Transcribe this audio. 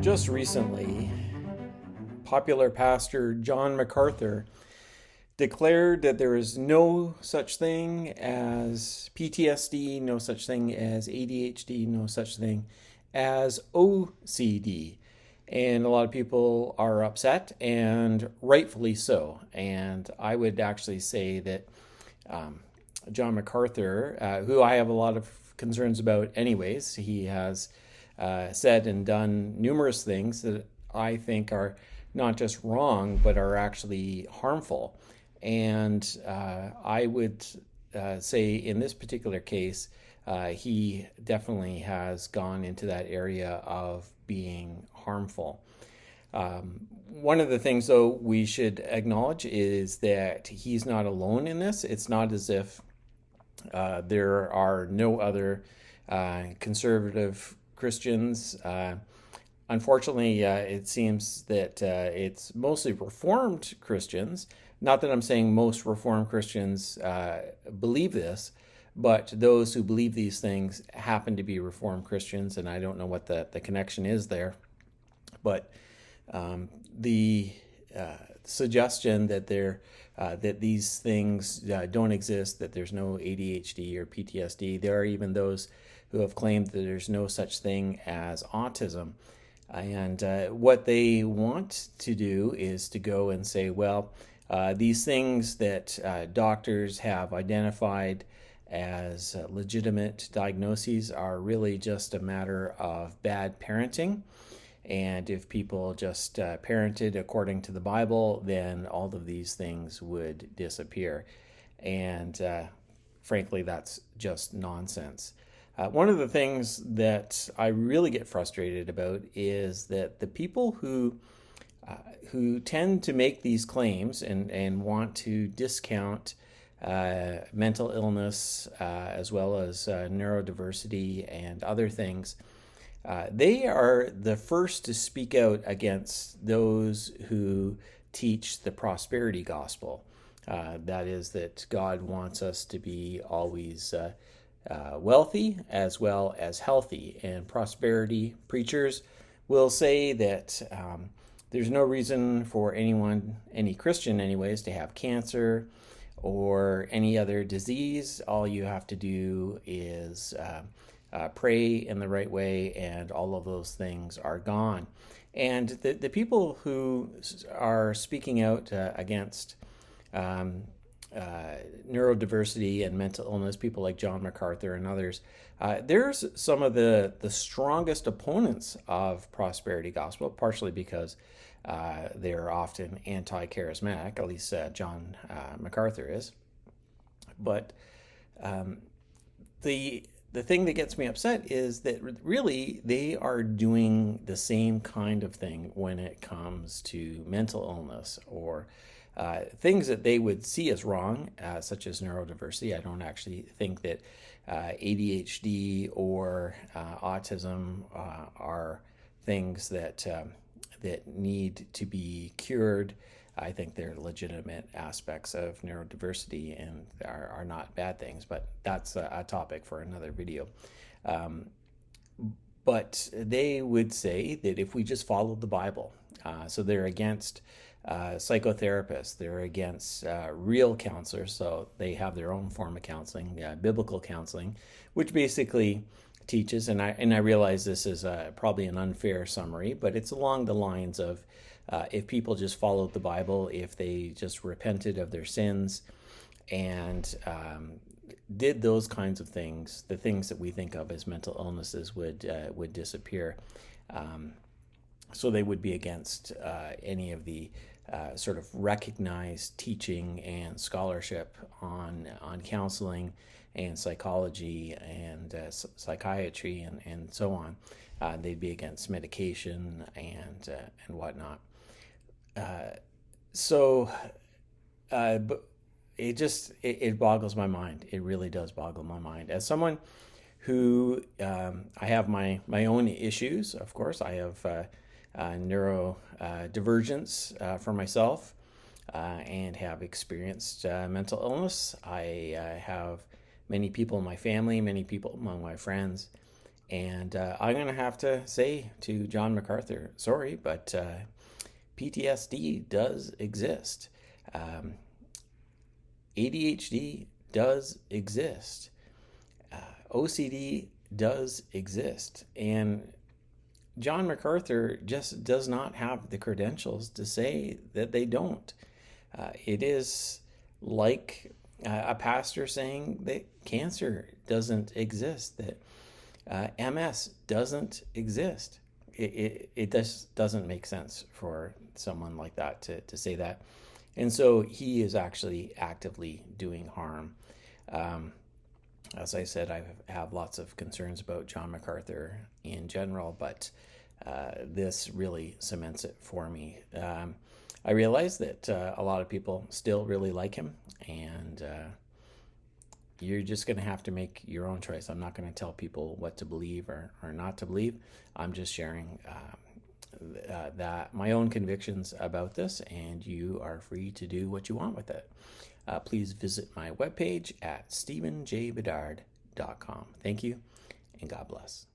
Just recently, popular pastor John MacArthur declared that there is no such thing as PTSD, no such thing as ADHD, no such thing as OCD. And a lot of people are upset, and rightfully so. And I would actually say that John MacArthur, who I have a lot of concerns about anyways, he has said and done numerous things that I think are not just wrong, but are actually harmful. And I would say in this particular case, he definitely has gone into that area of being harmful. One of the things, though, we should acknowledge is that he's not alone in this. It's not as if there are no other conservative Christians. Unfortunately, it seems that it's mostly Reformed Christians. Not that I'm saying most Reformed Christians believe this, but those who believe these things happen to be Reformed Christians, and I don't know what the connection is there. But the suggestion that that these things don't exist, that there's no ADHD or PTSD. There are even those who have claimed that there's no such thing as autism. And what they want to do is to go and say, well, these things that doctors have identified as legitimate diagnoses are really just a matter of bad parenting. And if people just parented according to the Bible, then all of these things would disappear. And frankly, that's just nonsense. One of the things that I really get frustrated about is that the people who tend to make these claims and want to discount mental illness as well as neurodiversity and other things, they are the first to speak out against those who teach the prosperity gospel. That is, that God wants us to be always wealthy as well as healthy. And prosperity preachers will say that there's no reason for anyone, any Christian anyways, to have cancer or any other disease. All you have to do is pray in the right way, and all of those things are gone. And the people who are speaking out against neurodiversity and mental illness, people like John MacArthur and others, there's some of the strongest opponents of prosperity gospel, partially because they're often anti-charismatic, at least John MacArthur is. But the thing that gets me upset is that really they are doing the same kind of thing when it comes to mental illness or things that they would see as wrong, such as neurodiversity. I don't actually think that ADHD or autism are things that need to be cured. I think they're legitimate aspects of neurodiversity and are not bad things, but that's a topic for another video. But they would say that if we just followed the Bible, so they're against psychotherapists, they're against real counselors, so they have their own form of counseling, biblical counseling, which basically teaches, and I realize this is probably an unfair summary, but it's along the lines of if people just followed the Bible, if they just repented of their sins and did those kinds of things, the things that we think of as mental illnesses would disappear. So they would be against any of the sort of recognized teaching and scholarship on counseling and psychology and psychiatry and so on. They'd be against medication and whatnot. But it boggles my mind. It really does boggle my mind. As someone who I have my own issues, of course, I have neurodivergence for myself. and have experienced mental illness. I have many people in my family, many people among my friends, and I'm going to have to say to John MacArthur, sorry, but PTSD does exist. ADHD does exist. OCD does exist. And John MacArthur just does not have the credentials to say that they don't. It is like a pastor saying that cancer doesn't exist, that MS doesn't exist. It just doesn't make sense for someone like that to say that. And so he is actually actively doing harm. As I said, I have lots of concerns about John MacArthur in general, but this really cements it for me. I realize that a lot of people still really like him, and you're just going to have to make your own choice. I'm not going to tell people what to believe or not to believe. I'm just sharing that my own convictions about this, and you are free to do what you want with it. Please visit my webpage at stephenjbedard.com. Thank you, and God bless.